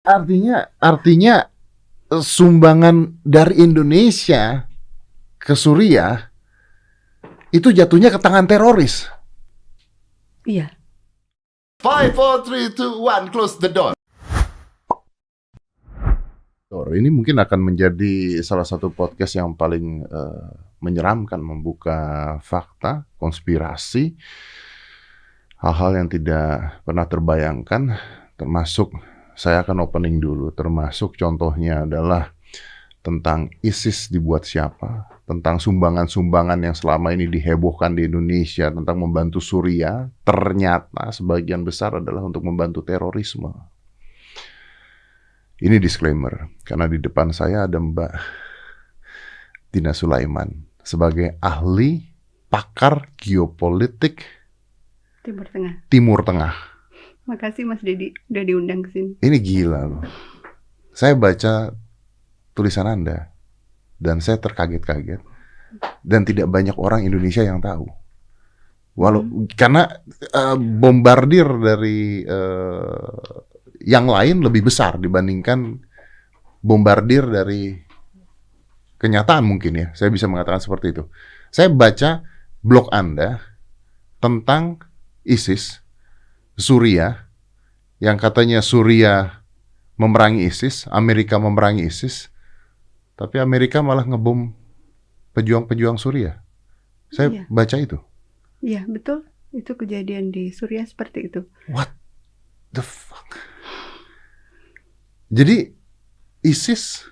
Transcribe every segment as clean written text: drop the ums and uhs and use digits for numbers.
artinya sumbangan dari Indonesia ke Suriah itu jatuhnya ke tangan teroris. Iya. 5, 4, 3, 2, 1, close the door. Ini mungkin akan menjadi salah satu podcast yang paling menyeramkan, membuka fakta, konspirasi, hal-hal yang tidak pernah terbayangkan, termasuk saya akan opening dulu, termasuk contohnya adalah tentang ISIS dibuat siapa, tentang sumbangan-sumbangan yang selama ini dihebohkan di Indonesia, tentang membantu Suriah, ternyata sebagian besar adalah untuk membantu terorisme. Ini disclaimer, karena di depan saya ada Mbak Tina Sulaiman sebagai ahli pakar geopolitik Timur Tengah. Makasih Mas Dedi udah diundang ke sini. Ini gila loh. Saya baca tulisan Anda dan saya terkaget-kaget dan tidak banyak orang Indonesia yang tahu. Karena bombardir dari yang lain lebih besar dibandingkan bombardir dari kenyataan mungkin ya. Saya bisa mengatakan seperti itu. Saya baca blog Anda tentang ISIS, Suriah, yang katanya Suriah memerangi ISIS, Amerika memerangi ISIS, tapi Amerika malah ngebom pejuang-pejuang Suriah. Saya baca itu. Iya, betul. Itu kejadian di Suriah seperti itu. What the fuck? Jadi ISIS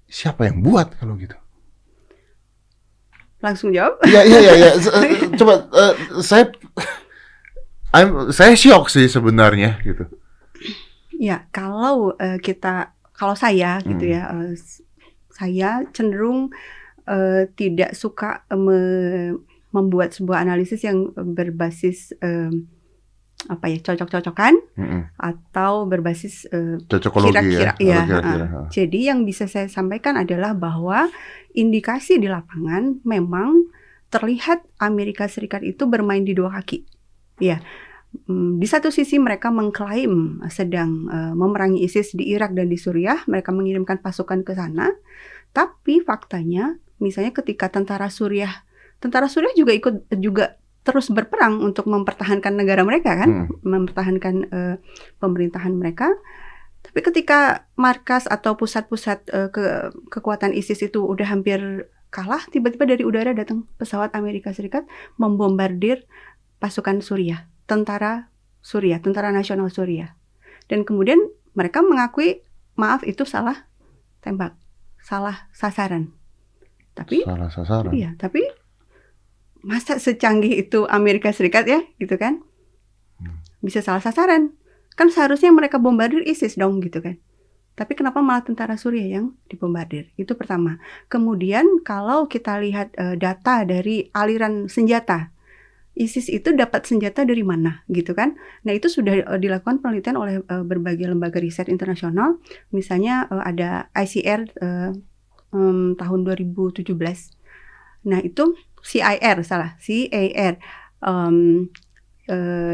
siapa yang buat kalau gitu? Langsung jawab? Iya. Coba saya shock sih sebenarnya gitu. Ya, kalau saya gitu ya, saya cenderung tidak suka membuat sebuah analisis yang berbasis cocok-cocokan atau berbasis kira-kira. Jadi yang bisa saya sampaikan adalah bahwa indikasi di lapangan memang terlihat Amerika Serikat itu bermain di dua kaki. Ya, di satu sisi mereka mengklaim sedang memerangi ISIS di Irak dan di Suriah, mereka mengirimkan pasukan ke sana. Tapi faktanya, misalnya ketika tentara Suriah juga ikut terus berperang untuk mempertahankan negara mereka kan, mempertahankan pemerintahan mereka. Tapi ketika markas atau pusat-pusat kekuatan ISIS itu udah hampir kalah, tiba-tiba dari udara datang pesawat Amerika Serikat membombardir pasukan Suriah, tentara nasional Suriah. Dan kemudian mereka mengakui, maaf itu salah tembak, salah sasaran. Salah sasaran. Iya, tapi masa secanggih itu Amerika Serikat ya, gitu kan? Bisa salah sasaran. Kan seharusnya mereka bombardir ISIS dong, gitu kan? Tapi kenapa malah tentara Suriah yang dibombardir? Itu pertama. Kemudian kalau kita lihat data dari aliran senjata, ISIS itu dapat senjata dari mana, gitu kan? Nah, itu sudah dilakukan penelitian oleh berbagai lembaga riset internasional. Misalnya ada ICR tahun 2017. Nah, itu CIR.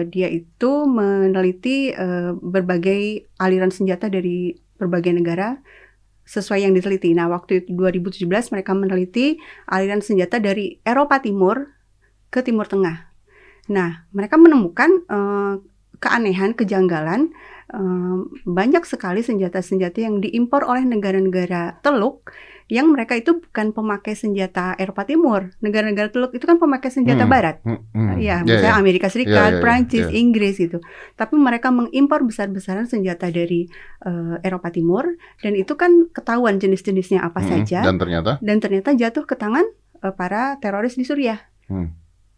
Dia itu meneliti berbagai aliran senjata dari berbagai negara sesuai yang diteliti. Nah, waktu itu 2017 mereka meneliti aliran senjata dari Eropa Timur ke Timur Tengah. Nah, mereka menemukan keanehan, kejanggalan, banyak sekali senjata-senjata yang diimpor oleh negara-negara Teluk yang mereka itu bukan pemakai senjata Eropa Timur. Negara-negara Teluk itu kan pemakai senjata Barat. Misalnya Amerika Serikat, Prancis, Inggris gitu. Tapi mereka mengimpor besar-besaran senjata dari Eropa Timur, dan itu kan ketahuan jenis-jenisnya apa saja. Dan ternyata jatuh ke tangan para teroris di Suriah.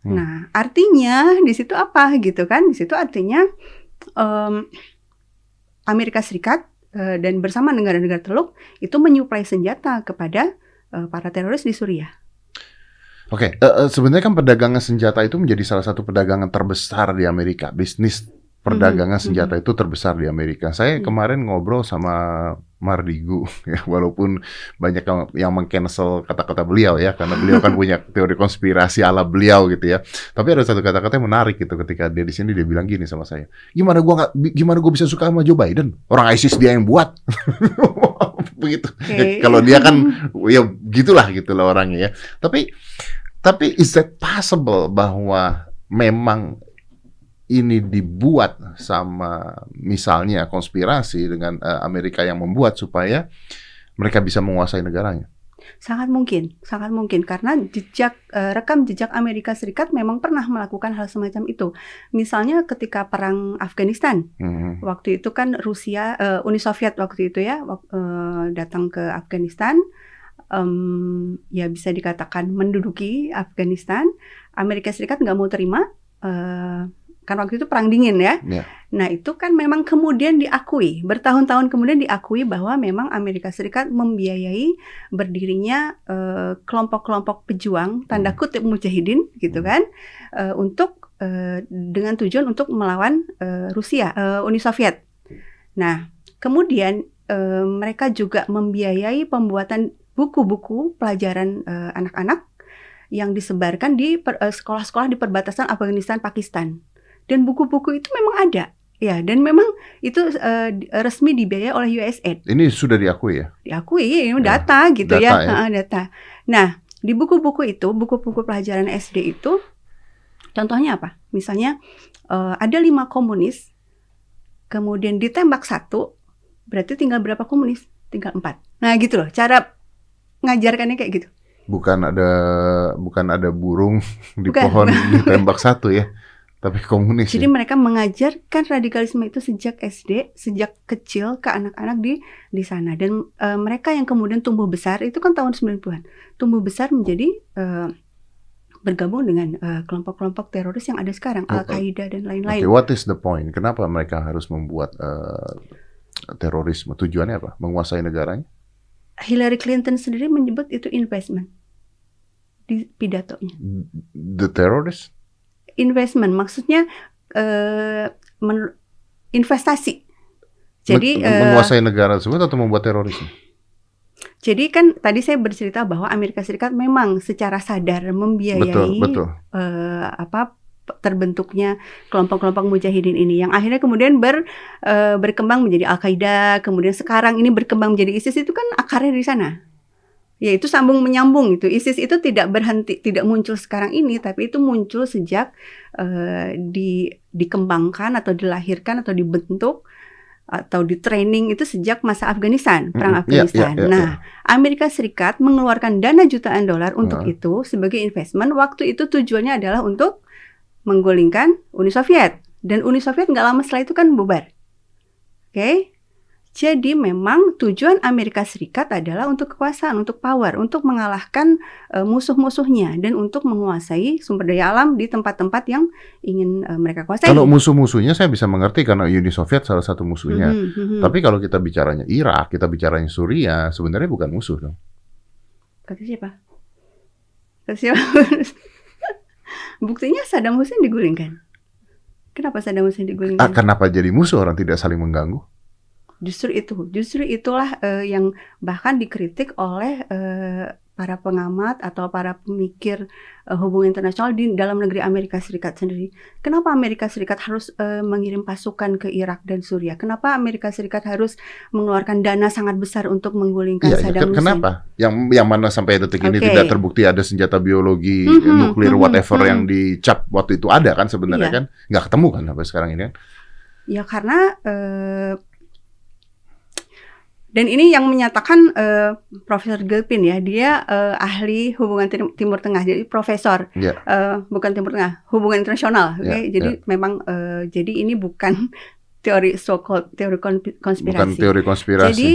Nah, artinya di situ apa gitu kan? Di situ artinya Amerika Serikat dan bersama negara-negara Teluk itu menyuplai senjata kepada para teroris di Suriah. Oke, sebenarnya kan perdagangan senjata itu menjadi salah satu perdagangan terbesar di Amerika, bisnis perdagangan senjata itu terbesar di Amerika. Saya kemarin ngobrol sama Mardigu, ya, walaupun banyak yang meng-cancel kata-kata beliau ya, karena beliau kan punya teori konspirasi ala beliau gitu ya. Tapi ada satu kata-kata yang menarik gitu ketika dia di sini, dia bilang gini sama saya, gimana gua bisa suka sama Joe Biden? Orang ISIS dia yang buat. Begitu. Ya, kalau dia kan ya gitulah orangnya ya. Tapi is that possible bahwa memang ini dibuat sama misalnya konspirasi dengan Amerika yang membuat supaya mereka bisa menguasai negaranya? Sangat mungkin karena rekam jejak Amerika Serikat memang pernah melakukan hal semacam itu. Misalnya ketika perang Afghanistan, waktu itu kan Rusia, Uni Soviet waktu itu ya datang ke Afghanistan, ya bisa dikatakan menduduki Afghanistan. Amerika Serikat nggak mau terima. Kan waktu itu perang dingin ya. Nah itu kan memang kemudian diakui, bertahun-tahun kemudian diakui bahwa memang Amerika Serikat membiayai berdirinya kelompok-kelompok pejuang, tanda kutip mujahidin gitu kan, untuk dengan tujuan untuk melawan Rusia, Uni Soviet. Nah kemudian mereka juga membiayai pembuatan buku-buku pelajaran anak-anak yang disebarkan di sekolah-sekolah di perbatasan Afghanistan Pakistan. Dan buku-buku itu memang ada, ya. Dan memang itu resmi dibiayai oleh USAID. Ini sudah diakui ya? Diakui, ini data gitu data, ya. Data. Nah, di buku-buku itu, buku-buku pelajaran SD itu, contohnya apa? Misalnya ada 5 komunis, kemudian ditembak 1, berarti tinggal berapa komunis? Tinggal 4. Nah, gitu loh. Cara ngajarkannya kayak gitu. Bukan ada burung di pohon ditembak 1 ya. Tapi komunis. Jadi mereka mengajarkan radikalisme itu sejak SD, sejak kecil ke anak-anak di sana. Dan mereka yang kemudian tumbuh besar, itu kan tahun 90-an. Tumbuh besar menjadi bergabung dengan kelompok-kelompok teroris yang ada sekarang, Al-Qaeda dan lain-lain. Okay, what is the point? Kenapa mereka harus membuat terorisme? Tujuannya apa? Menguasai negaranya? Hillary Clinton sendiri menyebut itu investment di pidatonya. The terrorist? Investment, maksudnya investasi. Jadi menguasai negara tersebut atau membuat terorisme? Jadi kan tadi saya bercerita bahwa Amerika Serikat memang secara sadar membiayai betul. Terbentuknya kelompok-kelompok mujahidin ini, yang akhirnya kemudian berkembang menjadi Al-Qaeda, kemudian sekarang ini berkembang menjadi ISIS. Itu kan akarnya di sana. Ya itu sambung menyambung itu. ISIS itu tidak berhenti, tidak muncul sekarang ini, tapi itu muncul sejak dikembangkan atau dilahirkan atau dibentuk atau di training itu sejak masa Afghanistan, perang Afghanistan. Nah, Amerika Serikat mengeluarkan dana jutaan dolar untuk itu sebagai investment. Waktu itu tujuannya adalah untuk menggulingkan Uni Soviet, dan Uni Soviet nggak lama setelah itu kan bubar. Oke? Jadi memang tujuan Amerika Serikat adalah untuk kekuasaan, untuk power, untuk mengalahkan musuh-musuhnya dan untuk menguasai sumber daya alam di tempat-tempat yang ingin mereka kuasai. Kalau musuh-musuhnya saya bisa mengerti karena Uni Soviet salah satu musuhnya. Tapi kalau kita bicaranya Irak, kita bicaranya Suriah, sebenarnya bukan musuh dong. Kata siapa? Buktinya Saddam Hussein digulingkan. Kenapa Saddam Hussein digulingkan? Kenapa jadi musuh, orang tidak saling mengganggu? Justru itulah yang bahkan dikritik oleh para pengamat atau para pemikir hubungan internasional di dalam negeri Amerika Serikat sendiri. Kenapa Amerika Serikat harus mengirim pasukan ke Irak dan Suriah? Kenapa Amerika Serikat harus mengeluarkan dana sangat besar untuk menggulingkan Saddam Hussein? Kenapa? Yang mana sampai detik ini tidak terbukti ada senjata biologi, nuklir, whatever yang dicap waktu itu ada kan sebenarnya kan? Nggak ketemu kan sampai sekarang ini kan? Ya karena dan ini yang menyatakan Profesor Gilpin ya, dia ahli hubungan Timur Tengah, jadi profesor, bukan Timur Tengah, hubungan internasional. Jadi memang jadi ini bukan teori konspirasi. Bukan teori konspirasi. Jadi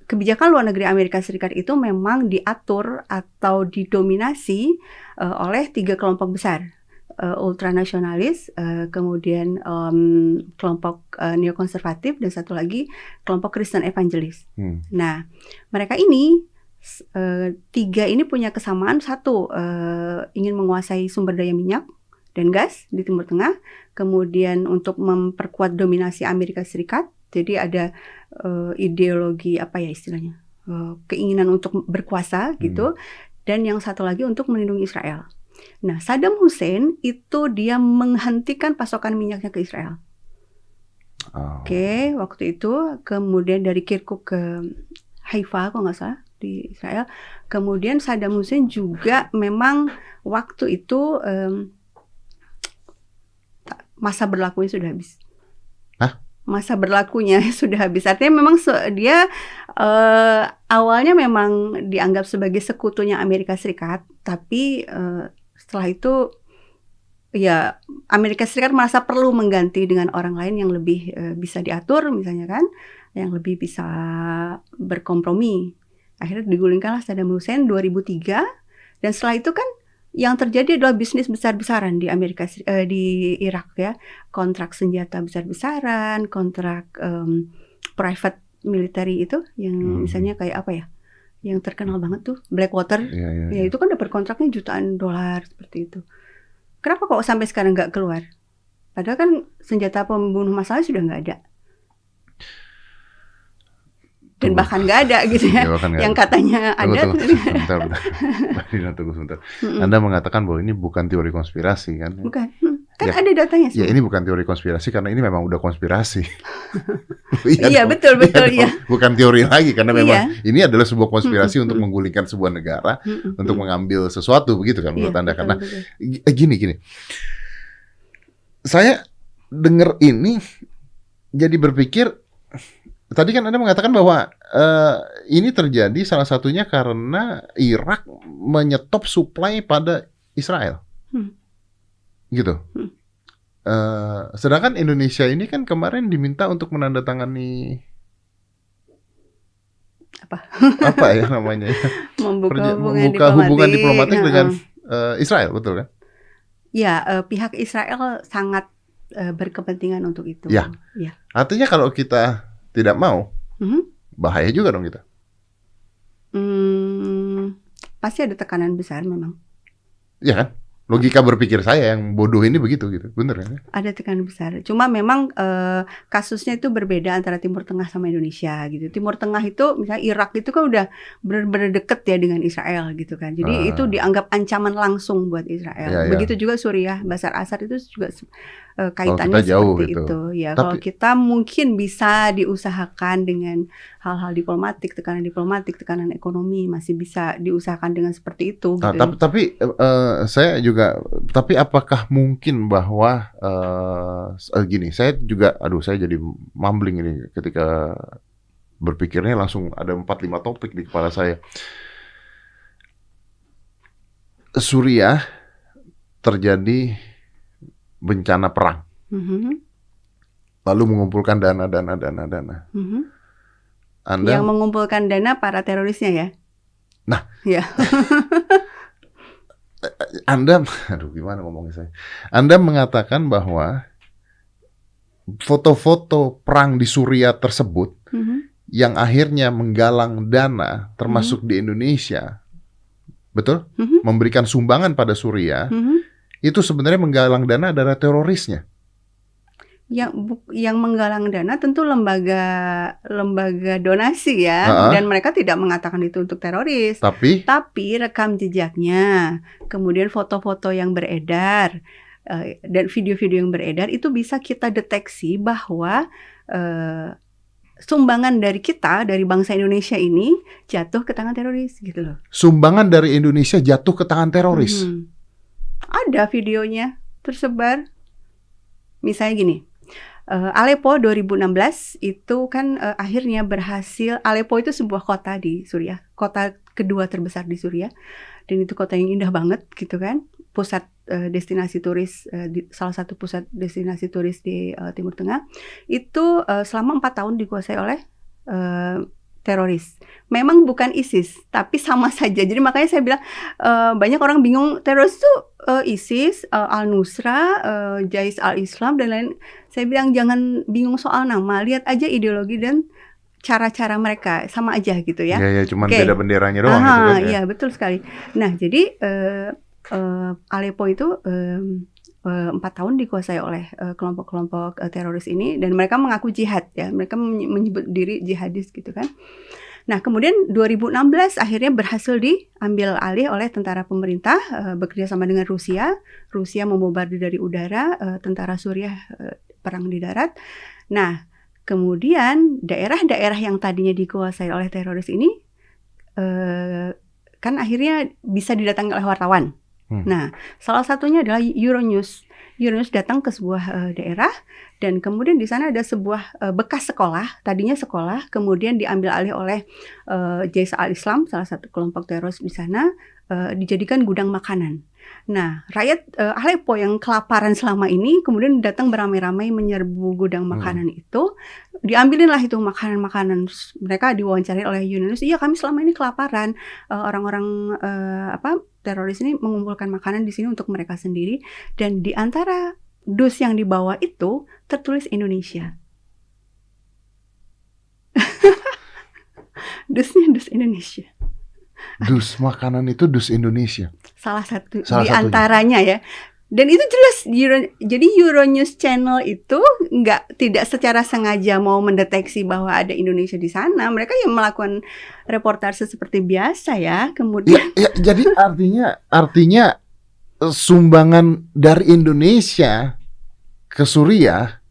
kebijakan luar negeri Amerika Serikat itu memang diatur atau didominasi oleh 3 kelompok besar. Ultranasionalis, kemudian kelompok neokonservatif, dan satu lagi kelompok Kristen evangelis. Nah, mereka ini 3 ini punya kesamaan. 1, ingin menguasai sumber daya minyak dan gas di Timur Tengah. Kemudian untuk memperkuat dominasi Amerika Serikat, jadi ada ideologi apa ya istilahnya, keinginan untuk berkuasa gitu. Dan yang satu lagi untuk melindungi Israel. Nah, Saddam Hussein itu dia menghentikan pasokan minyaknya ke Israel. Oke, waktu itu kemudian dari Kirkuk ke Haifa kalau nggak salah di Israel. Kemudian Saddam Hussein juga memang waktu itu masa berlakunya sudah habis. Masa berlakunya sudah habis. Artinya memang dia awalnya memang dianggap sebagai sekutunya Amerika Serikat, tapi setelah itu ya Amerika Serikat merasa perlu mengganti dengan orang lain yang lebih bisa diatur misalnya kan, yang lebih bisa berkompromi. Akhirnya digulingkanlah Saddam Hussein 2003, dan setelah itu kan yang terjadi adalah bisnis besar-besaran di di Irak ya, kontrak senjata besar-besaran, kontrak private military itu yang misalnya kayak apa ya, yang terkenal banget tuh Blackwater, ya itu kan dapat kontraknya jutaan dolar seperti itu. Kenapa kok sampai sekarang nggak keluar? Padahal kan senjata pembunuh massal sudah nggak ada. Dan bahkan nggak ada gitu ya. Yang katanya ada. Bentar. Tunggu sebentar. Anda mengatakan bahwa ini bukan teori konspirasi kan? Bukan. Kan ada datanya sih. Ya ini bukan teori konspirasi karena ini memang udah konspirasi. Iya betul ya. Bukan teori lagi karena memang ini adalah sebuah konspirasi untuk menggulingkan sebuah negara, untuk mengambil sesuatu begitu kan menurut Anda. Karena gini. Saya dengar ini jadi berpikir, tadi kan Anda mengatakan bahwa ini terjadi salah satunya karena Irak menyetop suplai pada Israel. Gitu. Sedangkan Indonesia ini kan kemarin diminta untuk menandatangani apa ya namanya ya? membuka hubungan diplomatik dengan Israel, betul kan? Ya, pihak Israel sangat berkepentingan untuk itu. Ya. Artinya kalau kita tidak mau, bahaya juga dong kita. Pasti ada tekanan besar memang. Iya kan? Logika berpikir saya yang bodoh ini begitu gitu, bener kan? Ada tekanan besar. Cuma memang kasusnya itu berbeda antara Timur Tengah sama Indonesia gitu. Timur Tengah itu misalnya Irak itu kan udah benar-benar deket ya dengan Israel gitu kan. Jadi itu dianggap ancaman langsung buat Israel. Begitu juga Suriah, Bashar Assad itu juga kaitannya seperti itu. Ya, kalau kita mungkin bisa diusahakan dengan hal-hal diplomatik, tekanan ekonomi masih bisa diusahakan dengan seperti itu. Gitu. Tapi saya juga, tapi apakah mungkin bahwa gini, saya juga, saya jadi mumbling ini ketika berpikirnya langsung ada 4-5 topik di kepala saya. Suriah terjadi bencana perang, lalu mengumpulkan dana. Anda yang mengumpulkan dana para terorisnya ya? Nah, ya. Gimana ngomongnya saya? Anda mengatakan bahwa foto-foto perang di Suriah tersebut yang akhirnya menggalang dana, termasuk di Indonesia, betul? Memberikan sumbangan pada Suriah. Itu sebenarnya menggalang dana adalah terorisnya. Yang menggalang dana tentu lembaga donasi ya, dan mereka tidak mengatakan itu untuk teroris. Tapi rekam jejaknya, kemudian foto-foto yang beredar dan video-video yang beredar itu bisa kita deteksi bahwa sumbangan dari kita, dari bangsa Indonesia ini jatuh ke tangan teroris gitu loh. Sumbangan dari Indonesia jatuh ke tangan teroris. Ada videonya tersebar. Misalnya gini, Aleppo 2016 itu kan akhirnya berhasil. Aleppo itu sebuah kota di Suriah, kota kedua terbesar di Suriah, dan itu kota yang indah banget gitu kan, pusat destinasi turis, salah satu pusat destinasi turis di Timur Tengah. Itu selama 4 tahun dikuasai oleh teroris. Memang bukan ISIS, tapi sama saja. Jadi makanya saya bilang banyak orang bingung teroris itu ISIS, Al-Nusra, Jais al-Islam dan lain. Saya bilang jangan bingung soal nama, lihat aja ideologi dan cara-cara mereka sama aja gitu ya. Iya, cuman beda benderanya doang gitu kan. Iya, betul sekali. Nah, jadi Aleppo itu 4 tahun dikuasai oleh kelompok-kelompok teroris ini, dan mereka mengaku jihad ya, mereka menyebut diri jihadis gitu kan. Nah, kemudian 2016 akhirnya berhasil diambil alih oleh tentara pemerintah bekerja sama dengan Rusia. Rusia membombardir dari udara, tentara Suriah perang di darat. Nah, kemudian daerah-daerah yang tadinya dikuasai oleh teroris ini kan akhirnya bisa didatangi oleh wartawan. Nah, salah satunya adalah Euronews. Euronews datang ke sebuah daerah, dan kemudian di sana ada sebuah bekas sekolah, tadinya sekolah, kemudian diambil alih oleh Jais al-Islam, salah satu kelompok teroris di sana, dijadikan gudang makanan. Nah, rakyat Aleppo yang kelaparan selama ini kemudian datang beramai-ramai menyerbu gudang makanan itu, diambilinlah itu makanan-makanan. Mereka diwawancari oleh Euronews, iya kami selama ini kelaparan, orang-orang teroris ini mengumpulkan makanan di sini untuk mereka sendiri, dan di antara dus yang dibawa itu tertulis Indonesia. Dusnya dus Indonesia. Dus makanan itu dus Indonesia. Salah satu di antaranya ya. Dan itu jelas jadi Euronews Channel itu tidak secara sengaja mau mendeteksi bahwa ada Indonesia di sana. Mereka yang melakukan reportase seperti biasa ya. Kemudian jadi artinya sumbangan dari Indonesia ke Suriah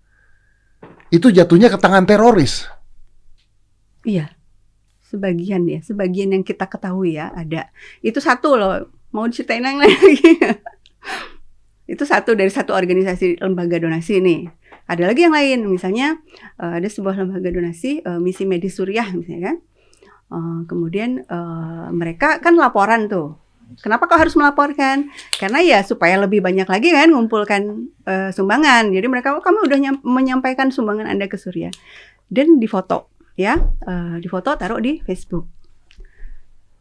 itu jatuhnya ke tangan teroris. Iya. Sebagian yang kita ketahui ya ada. Itu satu loh. Mau diceritain yang lain lagi? Itu satu dari satu organisasi lembaga donasi nih. Ada lagi yang lain, misalnya ada sebuah lembaga donasi, Misi Medis Suriah misalnya kan. Kemudian mereka kan laporan tuh. Kenapa kau harus melaporkan? Karena ya supaya lebih banyak lagi kan ngumpulkan sumbangan. Jadi mereka, kami udah menyampaikan sumbangan Anda ke Suriah. Dan difoto ya, difoto taruh di Facebook.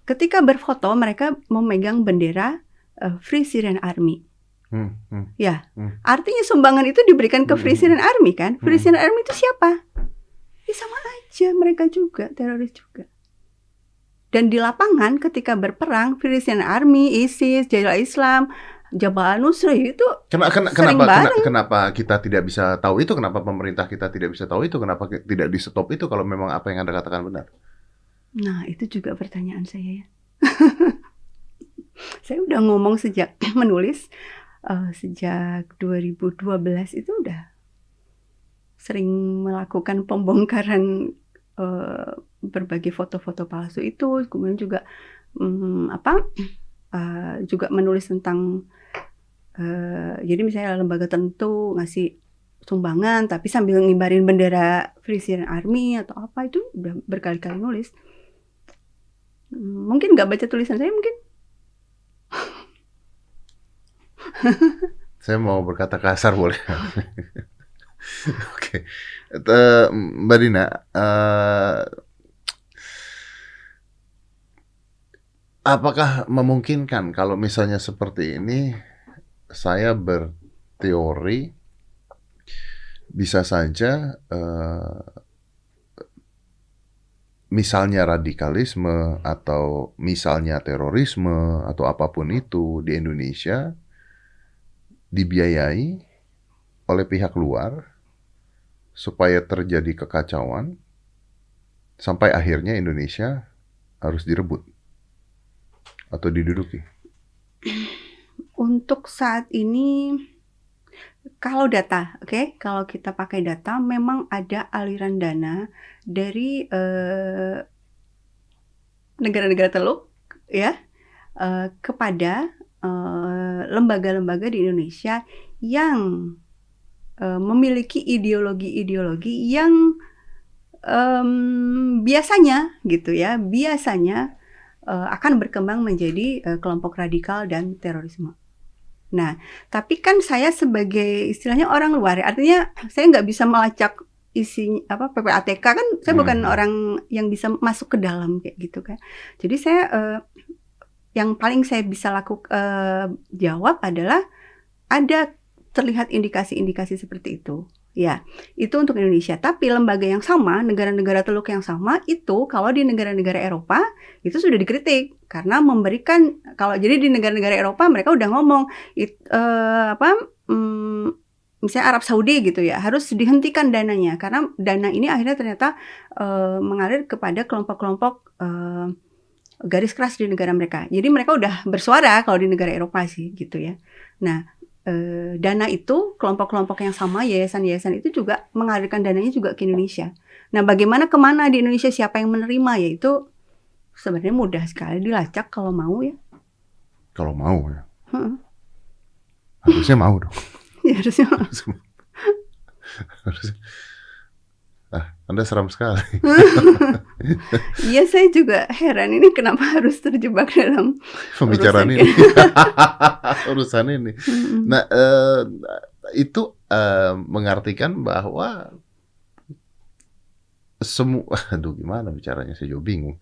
Ketika berfoto mereka memegang bendera Free Syrian Army. Ya, artinya sumbangan itu diberikan ke Free Syrian Army kan? Free Syrian Army itu siapa? Ya sama aja, mereka juga teroris juga. Dan di lapangan ketika berperang, Free Syrian Army, ISIS, Jais al-Islam, Jabhat al-Nusra itu kenapa kita tidak bisa tahu itu? Kenapa pemerintah kita tidak bisa tahu itu? Kenapa tidak di stop itu kalau memang apa yang Anda katakan benar? Nah, itu juga pertanyaan saya ya. Saya udah ngomong sejak menulis. Sejak 2012 itu udah sering melakukan pembongkaran berbagai foto-foto palsu itu, kemudian juga juga menulis tentang jadi misalnya lembaga tertentu ngasih sumbangan tapi sambil ngibarin bendera Free Syrian Army atau apa, itu udah berkali-kali nulis. Mungkin nggak baca tulisan saya mungkin. Saya mau berkata kasar boleh? Oke. Mbak Dina, apakah memungkinkan kalau misalnya seperti ini, saya berteori bisa saja misalnya radikalisme atau misalnya terorisme atau apapun itu di Indonesia dibiayai oleh pihak luar supaya terjadi kekacauan sampai akhirnya Indonesia harus direbut atau diduduki? Untuk saat ini kalau data, kalau kita pakai data memang ada aliran dana dari negara-negara Teluk ya kepada lembaga-lembaga di Indonesia yang memiliki ideologi-ideologi yang biasanya akan berkembang menjadi kelompok radikal dan terorisme. Nah, tapi kan saya sebagai istilahnya orang luar, artinya saya nggak bisa melacak isi PPATK kan, saya bukan orang yang bisa masuk ke dalam kayak gitu kan. Jadi saya yang paling saya bisa jawab adalah ada terlihat indikasi-indikasi seperti itu. Ya, itu untuk Indonesia. Tapi lembaga yang sama, negara-negara Teluk yang sama itu kalau di negara-negara Eropa itu sudah dikritik karena memberikan, kalau jadi di negara-negara Eropa mereka udah ngomong misalnya Arab Saudi gitu ya, harus dihentikan dananya karena dana ini akhirnya ternyata mengalir kepada kelompok-kelompok garis keras di negara mereka. Jadi mereka udah bersuara kalau di negara Eropa sih gitu ya. Nah, dana itu kelompok-kelompok yang sama, yayasan-yayasan itu juga mengalirkan dananya juga ke Indonesia. Nah, bagaimana kemana di Indonesia, siapa yang menerima, yaitu sebenarnya mudah sekali dilacak kalau mau ya. Kalau mau ya. Harusnya mau dong. Ya, harusnya. Anda seram sekali. Iya, saya juga heran ini kenapa harus terjebak dalam pembicaraan ini. Urusan ini. Nah, itu mengartikan bahwa aduh gimana bicaranya, saya juga bingung.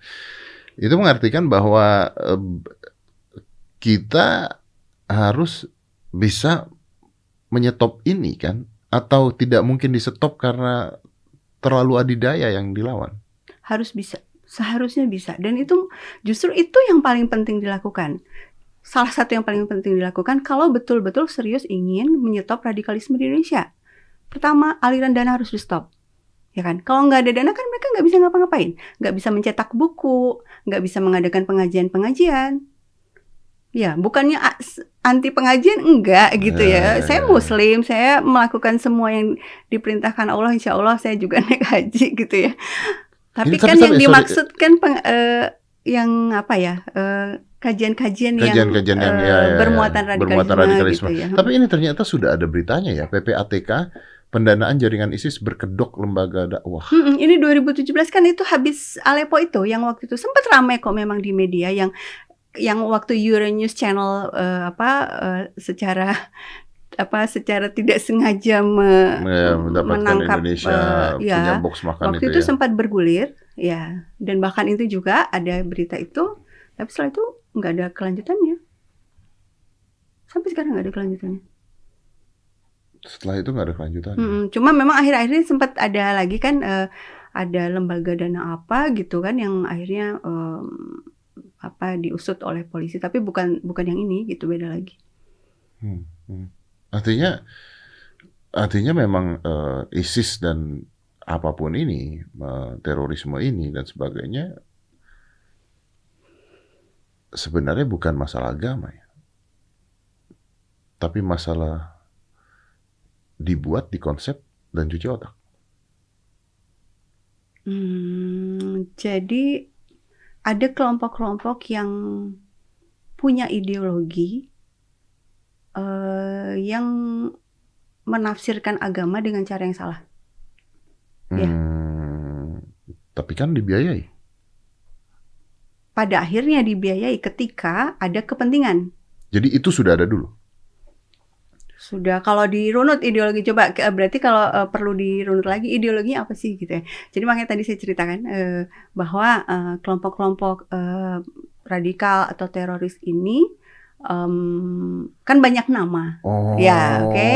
Itu mengartikan bahwa kita harus bisa menyetop ini kan, atau tidak mungkin disetop karena terlalu adidaya yang dilawan. Harus bisa, seharusnya bisa, dan itu justru itu yang paling penting dilakukan. Salah satu yang paling penting dilakukan kalau betul-betul serius ingin menyetop radikalisme di Indonesia. Pertama, aliran dana harus di stop. Ya kan? Kalau nggak ada dana kan mereka nggak bisa ngapa-ngapain, nggak bisa mencetak buku, nggak bisa mengadakan pengajian-pengajian. Ya, bukannya anti pengajian enggak gitu ya. Saya Muslim, saya melakukan semua yang diperintahkan Allah, insya Allah saya juga naik haji gitu ya. Tapi kan yang dimaksudkan yang apa ya? Kajian-kajian yang bermuatan radikalisme. Gitu ya. Tapi ini ternyata sudah ada beritanya ya, PPATK, pendanaan jaringan ISIS berkedok lembaga dakwah. Ini 2017 kan itu habis Aleppo itu, yang waktu itu sempat ramai kok memang di media yang waktu Euronews Channel secara tidak sengaja menangkap punya box makan waktu itu sempat bergulir ya, dan bahkan itu juga ada berita itu, tapi setelah itu nggak ada kelanjutannya, sampai sekarang nggak ada kelanjutannya. Setelah itu nggak ada kelanjutannya. Cuma memang akhir-akhir ini sempat ada lagi kan, ada lembaga dana apa gitu kan yang akhirnya diusut oleh polisi, tapi bukan yang ini gitu, beda lagi. Artinya memang ISIS dan apapun ini, terorisme ini dan sebagainya, sebenarnya bukan masalah agama ya, tapi masalah dibuat, dikonsep dan cuci otak. Jadi ada kelompok-kelompok yang punya ideologi yang menafsirkan agama dengan cara yang salah. Tapi kan dibiayai. Pada akhirnya dibiayai ketika ada kepentingan. Jadi itu sudah ada dulu? Sudah. Kalau dirunut ideologi, coba berarti kalau perlu dirunut lagi ideologinya apa sih gitu ya. Jadi makanya tadi saya ceritakan bahwa kelompok-kelompok radikal atau teroris ini kan banyak nama. Ya, oke.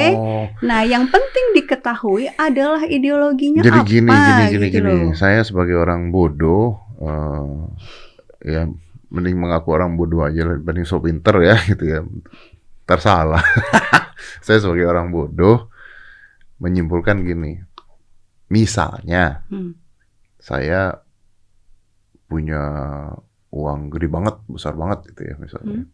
Nah, yang penting diketahui adalah ideologinya. Jadi apa. Jadi gini. Saya sebagai orang bodoh, ya mending mengaku orang bodoh aja dibanding so pinter ya gitu ya. Tersalah. Saya sebagai orang bodoh menyimpulkan gini. Misalnya saya punya uang gede banget, besar banget gitu ya misalnya.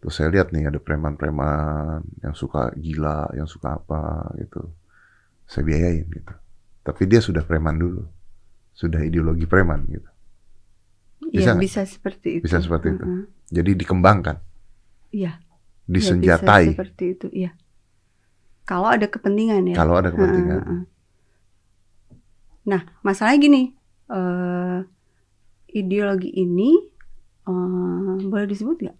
Terus saya lihat nih ada preman-preman yang suka gila, yang suka apa gitu. Saya biayain gitu. Tapi dia sudah preman dulu. Sudah ideologi preman gitu. Bisa seperti itu. Bisa seperti itu. Jadi dikembangkan. Iya. Disenjatai. Ya, bisa seperti itu, iya. Kalau ada kepentingan ya. Kalau ada kepentingan. Nah, masalahnya gini, ideologi ini boleh disebut nggak?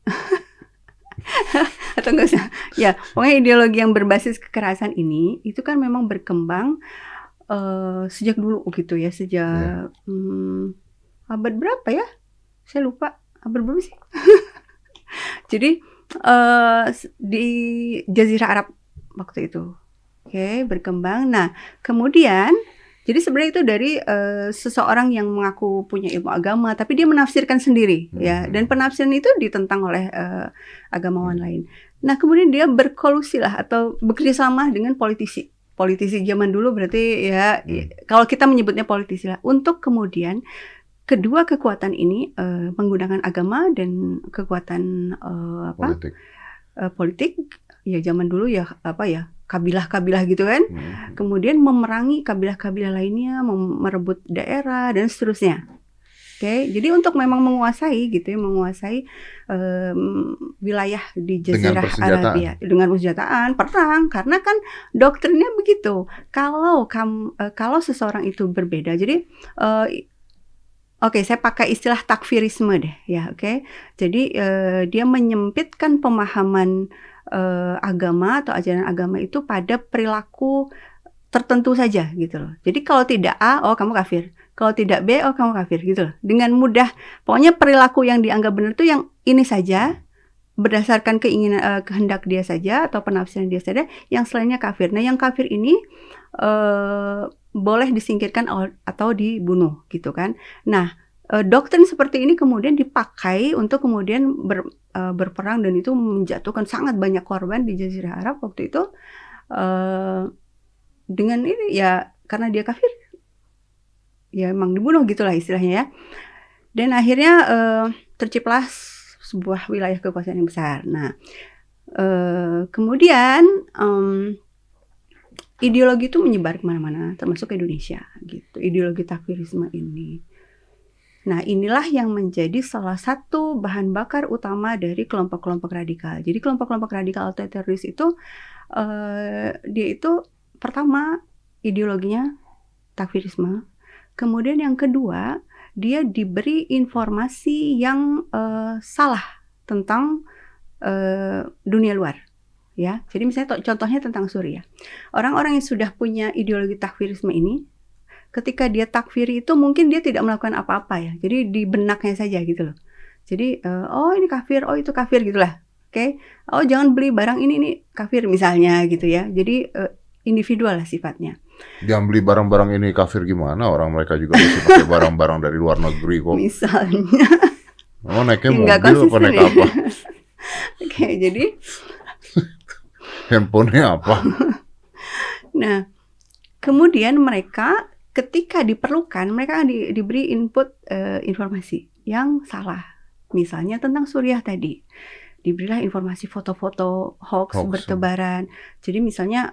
Atau nggak usah? Ya, pokoknya ideologi yang berbasis kekerasan ini itu kan memang berkembang sejak dulu gitu ya, sejak abad berapa ya? Saya lupa abad berapa sih. Jadi di Jazirah Arab waktu itu, berkembang. Nah, kemudian jadi sebenarnya itu dari seseorang yang mengaku punya ilmu agama, tapi dia menafsirkan sendiri, ya. Dan penafsiran itu ditentang oleh agamawan lain. Nah, kemudian dia berkolusi lah atau bekerja sama dengan politisi zaman dulu berarti ya, kalau kita menyebutnya politisi lah, untuk kemudian kedua kekuatan ini menggunakan agama dan kekuatan politik ya zaman dulu ya kabilah-kabilah gitu kan. Kemudian memerangi kabilah-kabilah lainnya, merebut daerah dan seterusnya. Oke, jadi untuk memang menguasai wilayah di Jazirah Arabia dengan persenjataan, perang, karena kan doktrinnya begitu. Kalau seseorang itu berbeda, jadi saya pakai istilah takfirisme deh, ya, Jadi dia menyempitkan pemahaman agama atau ajaran agama itu pada perilaku tertentu saja gitu loh. Jadi kalau tidak A, oh kamu kafir. Kalau tidak B, oh kamu kafir gitu loh. Dengan mudah, pokoknya perilaku yang dianggap benar itu yang ini saja, berdasarkan keinginan kehendak dia saja atau penafsiran dia saja, yang selainnya kafir. Nah, yang kafir ini boleh disingkirkan atau dibunuh gitu kan. Nah, doktrin seperti ini kemudian dipakai untuk kemudian berperang, dan itu menjatuhkan sangat banyak korban di Jazirah Arab waktu itu. Dengan ini ya karena dia kafir, ya emang dibunuh gitulah istilahnya ya. Dan akhirnya terciptalah sebuah wilayah kekuasaan yang besar. Nah, kemudian ideologi itu menyebar kemana-mana, termasuk ke Indonesia gitu. Ideologi takfirisme ini. Nah, inilah yang menjadi salah satu bahan bakar utama dari kelompok-kelompok radikal. Jadi kelompok-kelompok radikal atau teroris itu dia itu pertama ideologinya takfirisme. Kemudian yang kedua, dia diberi informasi yang salah tentang dunia luar. Ya, jadi misalnya contohnya tentang Suriah. Orang-orang yang sudah punya ideologi takfirisme ini, ketika dia takfiri itu mungkin dia tidak melakukan apa-apa ya. Jadi di benaknya saja gitu loh. Jadi oh ini kafir, oh itu kafir gitulah. Oh jangan beli barang ini kafir misalnya gitu ya. Jadi individual lah sifatnya. Jangan beli barang-barang ini kafir gimana? Orang mereka juga bisa pakai barang-barang dari luar negeri kok. Misalnya. Oh naiknya mobil apa naik apa? Jadi handphonenya apa? Nah, kemudian mereka ketika diperlukan, mereka diberi input informasi yang salah. Misalnya tentang Suriah tadi. Diberilah informasi foto-foto hoax bertebaran. Jadi misalnya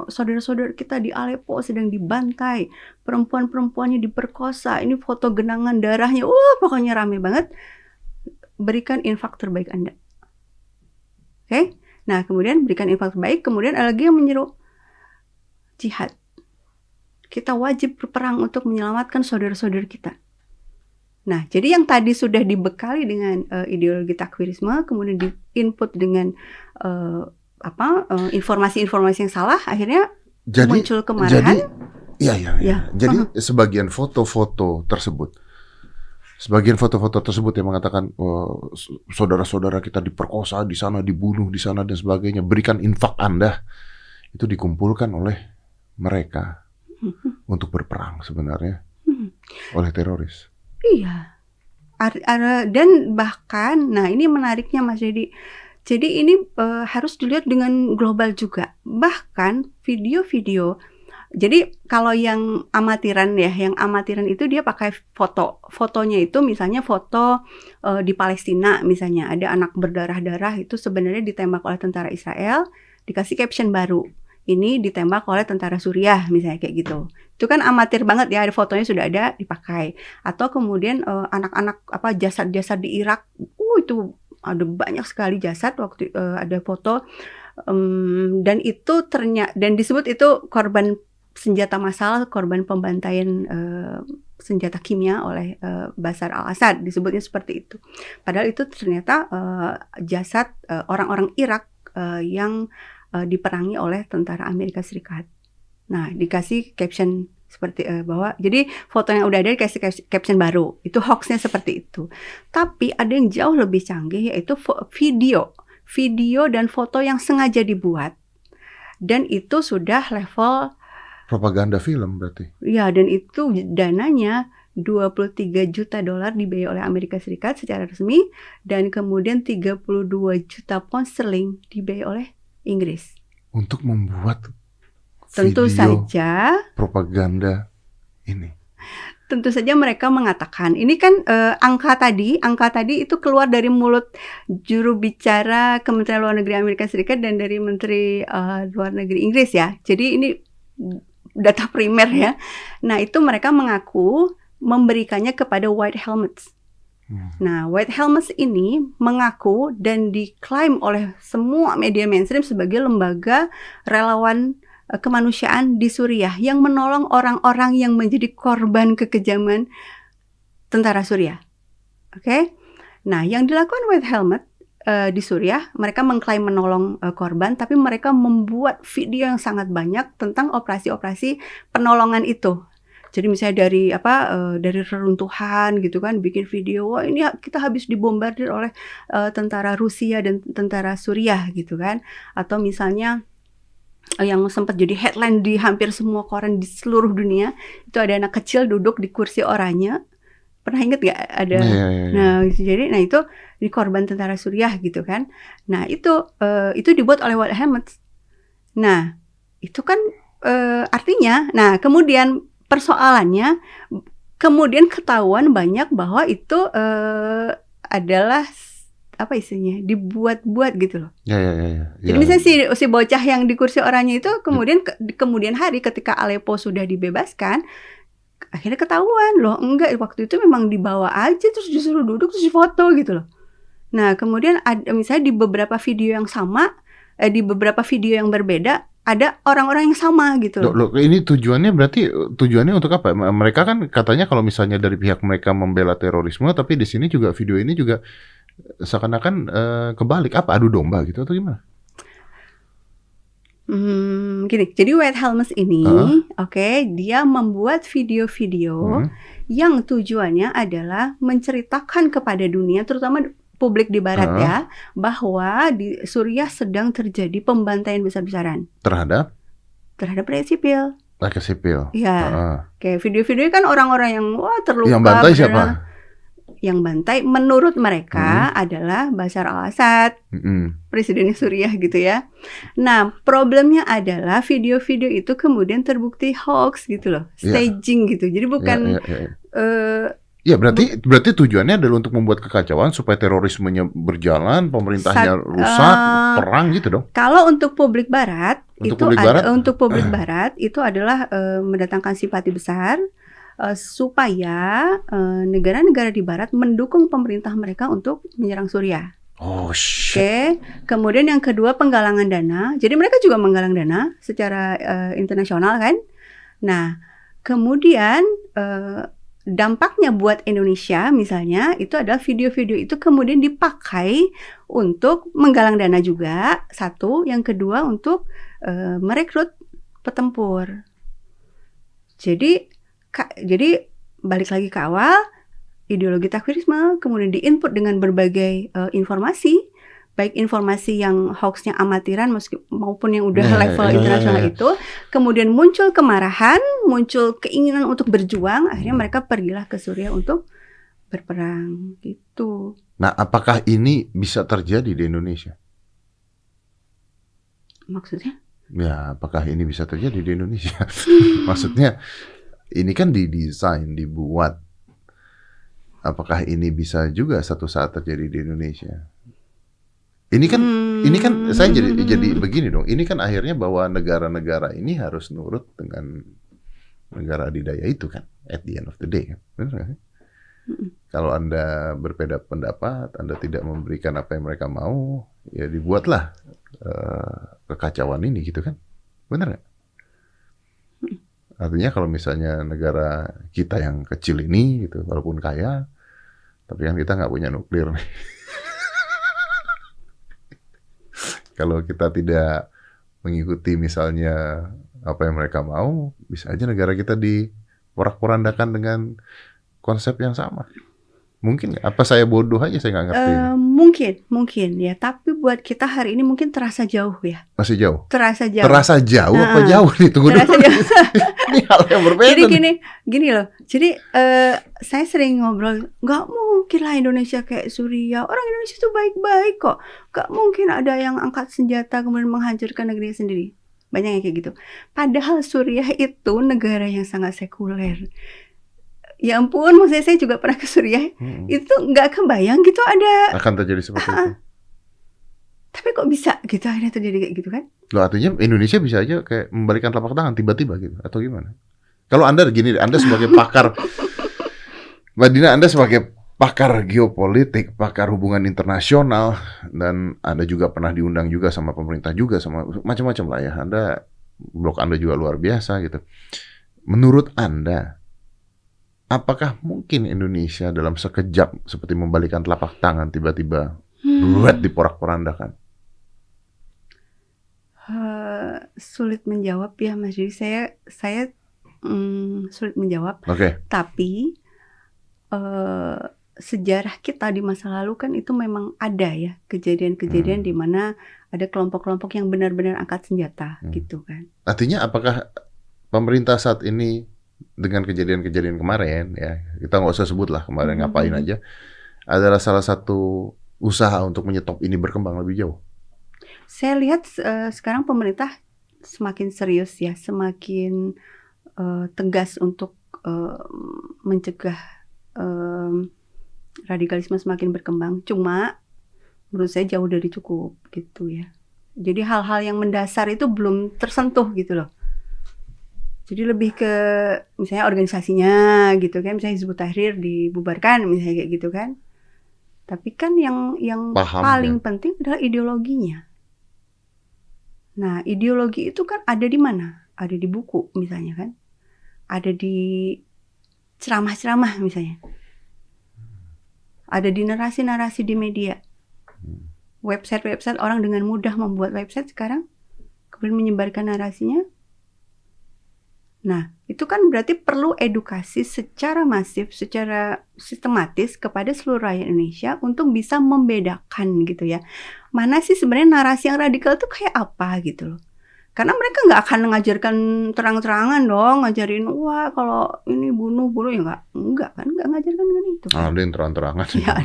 saudara-saudara kita di Aleppo sedang dibantai, perempuan-perempuannya diperkosa, ini foto genangan darahnya, pokoknya rame banget. Berikan infak terbaik Anda. Nah kemudian berikan infak terbaik, kemudian ada lagi yang menyeru jihad. Kita wajib berperang untuk menyelamatkan saudara-saudara kita. Nah, jadi yang tadi sudah dibekali dengan ideologi takfirisme, kemudian diinput dengan informasi-informasi yang salah, akhirnya muncul kemarahan. Jadi sebagian foto-foto tersebut yang mengatakan saudara-saudara kita diperkosa di sana, dibunuh di sana dan sebagainya, berikan infak Anda, itu dikumpulkan oleh mereka untuk berperang sebenarnya oleh teroris. Iya, dan bahkan, nah ini menariknya Mas Dedi. Jadi ini harus dilihat dengan global juga. Bahkan video-video. Jadi kalau yang amatiran itu dia pakai fotonya itu misalnya foto di Palestina misalnya ada anak berdarah-darah itu sebenarnya ditembak oleh tentara Israel, dikasih caption baru. Ini ditembak oleh tentara Suriah misalnya kayak gitu. Itu kan amatir banget ya, ada fotonya sudah ada dipakai. Atau kemudian anak-anak jasad-jasad di Irak, itu ada banyak sekali jasad waktu ada foto dan itu ternyata dan disebut itu korban senjata massal, korban pembantaian senjata kimia oleh Bashar al-Assad, disebutnya seperti itu. Padahal itu ternyata jasad orang-orang Irak yang diperangi oleh tentara Amerika Serikat. Nah, dikasih caption seperti bahwa jadi foto yang udah ada dikasih caption baru. Itu hoaxnya seperti itu. Tapi ada yang jauh lebih canggih yaitu video dan foto yang sengaja dibuat. Dan itu sudah level propaganda film berarti. Ya, dan itu dananya $23 juta dibiayai oleh Amerika Serikat secara resmi, dan kemudian 32 juta pound sterling dibiayai oleh Inggris. Untuk membuat tentu video saja propaganda ini. Tentu saja mereka mengatakan, ini kan angka tadi itu keluar dari mulut juru bicara Kementerian Luar Negeri Amerika Serikat dan dari Menteri Luar Negeri Inggris ya. Jadi ini data primer ya. Nah, itu mereka mengaku memberikannya kepada White Helmets. Nah, White Helmets ini mengaku dan diklaim oleh semua media mainstream sebagai lembaga relawan kemanusiaan di Suriah yang menolong orang-orang yang menjadi korban kekejaman tentara Suriah. Oke? Nah, yang dilakukan White Helmet di Suriah, mereka mengklaim menolong korban, tapi mereka membuat video yang sangat banyak tentang operasi-operasi penolongan itu. Jadi misalnya dari reruntuhan gitu kan, bikin video, wah ini kita habis dibombardir oleh tentara Rusia dan tentara Suriah gitu kan. Atau misalnya yang sempat jadi headline di hampir semua koran di seluruh dunia, itu ada anak kecil duduk di kursi oranye. Pernah inget gak ada? Nah, jadi itu di korban tentara Suriah gitu kan. Nah, itu dibuat oleh White Helmets. Nah, itu kan artinya, nah kemudian persoalannya, kemudian ketahuan banyak bahwa itu adalah apa isinya dibuat-buat gitu loh. Jadi misalnya si bocah yang di kursi oranye itu kemudian hari ketika Aleppo sudah dibebaskan, akhirnya ketahuan loh, enggak, waktu itu memang dibawa aja terus disuruh duduk terus difoto gitu loh. Nah, kemudian ada misalnya di beberapa video yang sama, di beberapa video yang berbeda ada orang-orang yang sama gitu loh. Loh, ini tujuannya untuk apa? Mereka kan katanya kalau misalnya dari pihak mereka membela terorisme, tapi di sini juga video ini juga seakan-akan kebalik, apa adu domba gitu atau gimana? Gini, jadi White Helmets ini, dia membuat video-video yang tujuannya adalah menceritakan kepada dunia, terutama publik di Barat ya, bahwa di Suriah sedang terjadi pembantaian besar-besaran terhadap rakyat sipil. Rakyat sipil. Ya, kayak video-video kan orang-orang yang terluka. Yang bantai siapa? Yang bantai menurut mereka adalah Bashar al-Assad, presiden Suriah gitu ya. Nah, problemnya adalah video-video itu kemudian terbukti hoax gitu loh, staging gitu. Jadi bukan berarti tujuannya adalah untuk membuat kekacauan supaya terorismenya berjalan, pemerintahnya rusak, perang gitu dong. Kalau untuk publik Barat, itu adalah mendatangkan simpati besar. Supaya negara-negara di Barat mendukung pemerintah mereka untuk menyerang Suriah. Oke. Kemudian yang kedua, penggalangan dana. Jadi mereka juga menggalang dana secara internasional kan. Nah, kemudian dampaknya buat Indonesia misalnya itu adalah video-video itu kemudian dipakai untuk menggalang dana juga. Satu, yang kedua untuk merekrut petempur. Jadi balik lagi ke awal, ideologi takfirisme kemudian diinput dengan berbagai informasi, baik informasi yang hoaxnya amatiran maupun yang udah level internasional itu, kemudian muncul kemarahan, muncul keinginan untuk berjuang, akhirnya mereka pergilah ke Suriah untuk berperang gitu. Nah, apakah ini bisa terjadi di Indonesia? Maksudnya? Ya, apakah ini bisa terjadi di Indonesia? Maksudnya ini kan didesain, dibuat. Apakah ini bisa juga satu saat terjadi di Indonesia? Ini kan saya jadi begini dong. Ini kan akhirnya bahwa negara-negara ini harus nurut dengan negara adidaya itu kan, at the end of the day kan. Benar nggak sih? Kalau Anda berbeda pendapat, Anda tidak memberikan apa yang mereka mau, ya dibuatlah kekacauan ini gitu kan. Benar nggak? Artinya kalau misalnya negara kita yang kecil ini gitu, walaupun kaya, tapi kan kita nggak punya nuklir nih. Kalau kita tidak mengikuti misalnya apa yang mereka mau, bisa aja negara kita diporak-porandakan dengan konsep yang sama. Mungkin apa saya bodoh aja, saya nggak ngerti. Mungkin ya. Tapi buat kita hari ini mungkin terasa jauh ya. Masih jauh. Terasa jauh. Terasa jauh apa jauh nih? Tunggu dulu. Ini hal yang berbeda. Jadi gini loh. Jadi saya sering ngobrol, nggak mungkin lah Indonesia kayak Suriah. Orang Indonesia tuh baik-baik kok. Nggak mungkin ada yang angkat senjata kemudian menghancurkan negerinya sendiri. Banyak yang kayak gitu. Padahal Suriah itu negara yang sangat sekuler. Ya ampun, maksudnya saya juga pernah ke Suriah. Itu nggak kebayang gitu ada akan terjadi seperti itu. Tapi kok bisa gitu akhirnya terjadi kayak gitu kan? Loh, artinya Indonesia bisa aja kayak membalikan telapak tangan tiba-tiba gitu atau gimana? Kalau Anda gini, Anda sebagai pakar Mbak Dina, Anda sebagai pakar geopolitik, pakar hubungan internasional, dan Anda juga pernah diundang juga sama pemerintah juga, sama macam-macam lah ya. Blog Anda juga luar biasa gitu. Menurut Anda, apakah mungkin Indonesia dalam sekejap seperti membalikan telapak tangan tiba-tiba duet diporak-porandakan? Sulit menjawab ya Mas. Jadi saya sulit menjawab. Okay. Tapi sejarah kita di masa lalu kan itu memang ada ya kejadian-kejadian di mana ada kelompok-kelompok yang benar-benar angkat senjata gitu kan. Artinya apakah pemerintah saat ini dengan kejadian-kejadian kemarin ya, kita nggak usah sebut lah kemarin ngapain aja, adalah salah satu usaha untuk menyetop ini berkembang lebih jauh? Saya lihat sekarang pemerintah semakin serius ya, semakin tegas untuk mencegah radikalisme semakin berkembang. Cuma menurut saya jauh dari cukup gitu ya. Jadi hal-hal yang mendasar itu belum tersentuh gitu loh. Jadi lebih ke misalnya organisasinya gitu kan, misalnya Hizbut Tahrir dibubarkan misalnya kayak gitu kan. Tapi kan yang paling penting adalah ideologinya. Nah, ideologi itu kan ada di mana? Ada di buku misalnya kan. Ada di ceramah-ceramah misalnya. Ada di narasi-narasi di media. Website-website, orang dengan mudah membuat website sekarang, kemudian menyebarkan narasinya. Nah, itu kan berarti perlu edukasi secara masif, secara sistematis kepada seluruh rakyat Indonesia untuk bisa membedakan gitu ya. Mana sih sebenarnya narasi yang radikal itu kayak apa gitu loh. Karena mereka nggak akan mengajarkan terang-terangan dong, ngajarin wah kalau ini bunuh ya enggak kan, nggak ngajarkan dengan itu. Kan? Ada yang terang-terangan. Ya,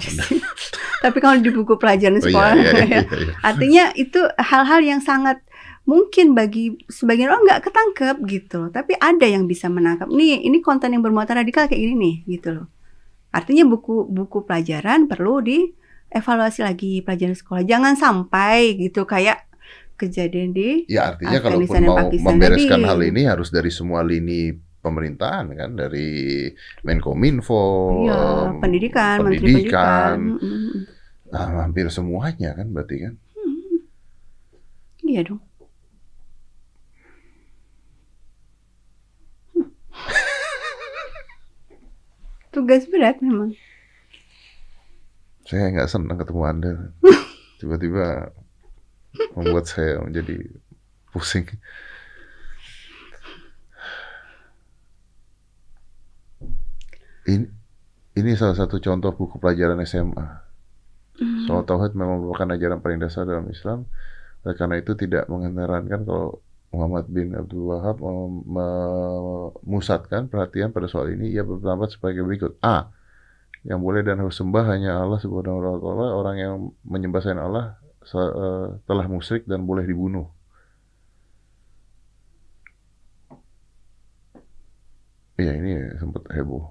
tapi kalau di buku pelajaran sekolah, iya. Artinya itu hal-hal yang sangat mungkin bagi sebagian orang nggak ketangkep gitu loh, tapi ada yang bisa menangkap. Ini konten yang bermuatan radikal kayak gini nih gitu loh. Artinya buku pelajaran perlu dievaluasi lagi pelajaran sekolah. Jangan sampai gitu kayak kejadian di ya artinya kalaupun mau membereskan hal ini harus dari semua lini pemerintahan kan, dari Menkominfo, ya, pendidikan, Menteri Pendidikan, hampir semuanya kan berarti kan. Iya dong. Tugas berat memang. Saya nggak senang ketemu Anda. Tiba-tiba membuat saya menjadi pusing. Ini salah satu contoh buku pelajaran SMA. Soal tauhid memang merupakan ajaran paling dasar dalam Islam. Oleh karena itu tidak mengherankan kalau Muhammad bin Abdul Wahab memusatkan perhatian pada soal ini. Ia berpendapat sebagai berikut. A. Yang boleh dan harus sembah hanya Allah Subhanahu wa Ta'ala. Orang yang menyembah selain Allah telah musyrik dan boleh dibunuh. Iya, ini sempat heboh.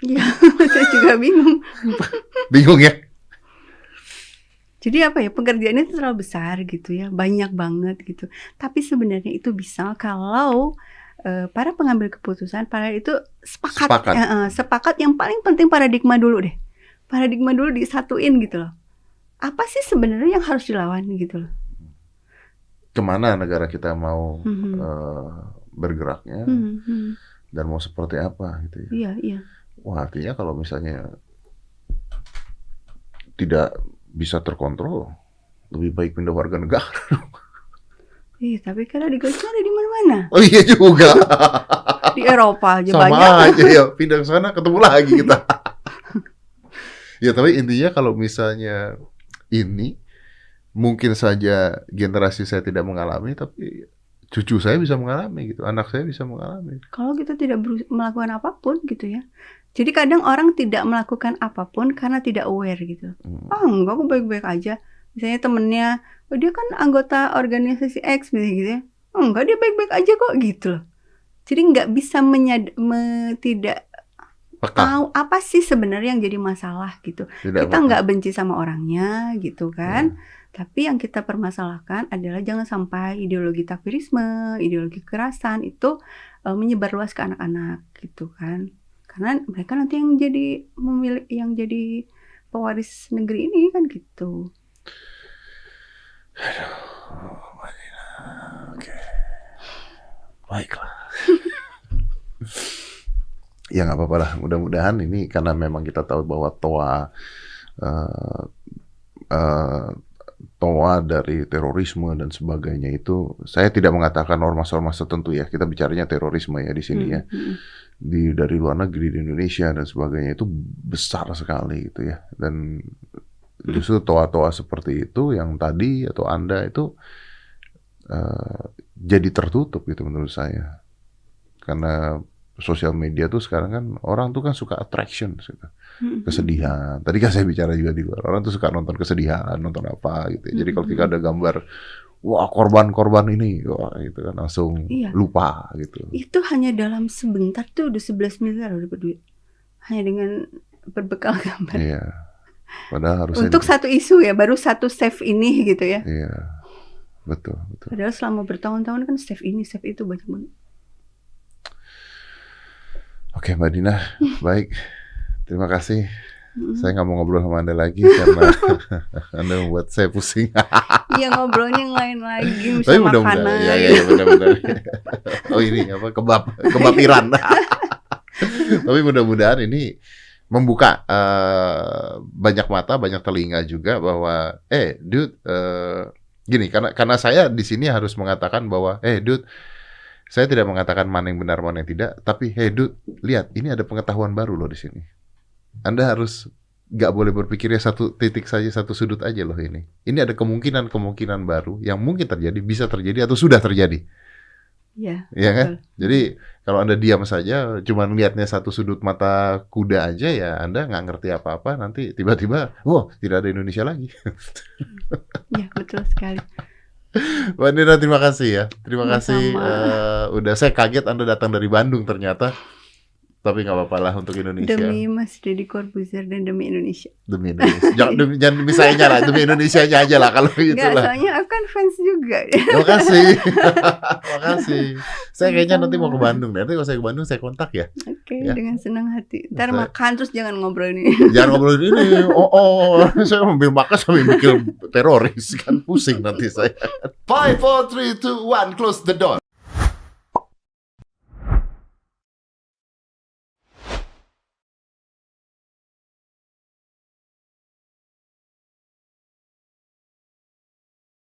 Ya, saya juga bingung. Bingung ya? Jadi apa ya, pekerjaannya itu terlalu besar gitu ya, banyak banget gitu. Tapi sebenarnya itu bisa kalau para pengambil keputusan pada itu sepakat yang paling penting paradigma dulu deh. Paradigma dulu disatuin gitu loh. Apa sih sebenarnya yang harus dilawan gitu loh. Kemana negara kita mau bergeraknya dan mau seperti apa gitu ya. Iya. Wah, artinya kalau misalnya tidak bisa terkontrol, lebih baik pindah warga negara. Tapi kalau di Gaza ada di mana-mana. Oh iya juga. Di Eropa aja sama banyak. Sama aja ya, pindah ke sana ketemu lagi kita. Ya tapi intinya kalau misalnya ini mungkin saja generasi saya tidak mengalami, tapi cucu saya bisa mengalami gitu, anak saya bisa mengalami. Kalau kita tidak melakukan apapun gitu ya. Jadi kadang orang tidak melakukan apapun karena tidak aware gitu. Enggak, aku baik-baik aja. Misalnya temennya, dia kan anggota organisasi X misalnya gitu ya. Enggak, dia baik-baik aja kok gitu loh. Jadi nggak bisa tidak tahu apa sih sebenarnya yang jadi masalah gitu. Kita nggak benci sama orangnya gitu kan. Tapi yang kita permasalahkan adalah jangan sampai ideologi takfirisme, ideologi kekerasan itu menyebar luas ke anak-anak gitu kan. Karena mereka nanti yang jadi pewaris negeri ini kan gitu. Aduh, Madina. Oke. Baiklah. Ya nggak apa-apa lah. Mudah-mudahan ini karena memang kita tahu bahwa toa dari terorisme dan sebagainya itu, saya tidak mengatakan ormas-ormas tertentu ya. Kita bicaranya terorisme ya di sini ya. Dari luar negeri, di Indonesia dan sebagainya itu besar sekali gitu ya. Dan justru toa-toa seperti itu yang tadi atau Anda itu jadi tertutup gitu menurut saya. Karena sosial media tuh sekarang kan orang tuh kan suka attraction gitu. Kesedihan. Tadi kan saya bicara juga di luar. Orang tuh suka nonton kesedihan, nonton apa gitu ya. Jadi kalau kita ada gambar wah korban-korban ini, wah gitu kan langsung lupa gitu. Itu hanya dalam sebentar tuh udah 11 miliar udah berduit. Hanya dengan berbekal gambar. Iya. Padahal harusnya untuk satu isu ya, baru satu save ini gitu ya. Iya, betul. Padahal selama bertahun-tahun kan save ini, save itu banyak banget. Oke, Mbak Dina, baik. Terima kasih. Saya nggak mau ngobrol sama Anda lagi karena Anda membuat saya pusing. Iya, ngobrolnya yang lain lagi, misalnya makanan. Iya, benar-benar. Oh ini apa kebab Iran. Tapi mudah-mudahan ini membuka banyak mata, banyak telinga juga bahwa dude, gini karena saya di sini harus mengatakan bahwa dude, saya tidak mengatakan mana yang benar mana yang tidak, tapi dude, lihat ini ada pengetahuan baru loh di sini. Anda harus nggak boleh berpikirnya satu titik saja, satu sudut aja loh ini. Ini ada kemungkinan baru yang mungkin terjadi, bisa terjadi atau sudah terjadi. Iya kan? Jadi kalau Anda diam saja, cuma lihatnya satu sudut mata kuda aja ya, Anda nggak ngerti apa-apa. Nanti tiba-tiba, tidak ada Indonesia lagi. Iya, betul sekali. Mbak Dina, terima kasih ya. Terima kasih. Udah saya kaget Anda datang dari Bandung ternyata. Tapi nggak apa-apa lah untuk Indonesia. Demi Mas Deddy Corbuzier dan demi Indonesia. Demi Indonesia. Jangan demi sayanya lah, demi Indonesianya aja lah kalau gitu lah. Nggak, soalnya aku kan fans juga. Makasih. Makasih. Saya kayaknya nanti mau ke Bandung. Nanti kalau saya ke Bandung saya kontak ya. Oke, dengan senang hati. Ntar makan terus jangan ngobrol ini. Jangan ngobrol ini. Saya ambil makan sambil mikir teroris kan pusing nanti saya. 5, 4, 3, 2, 1, close the door.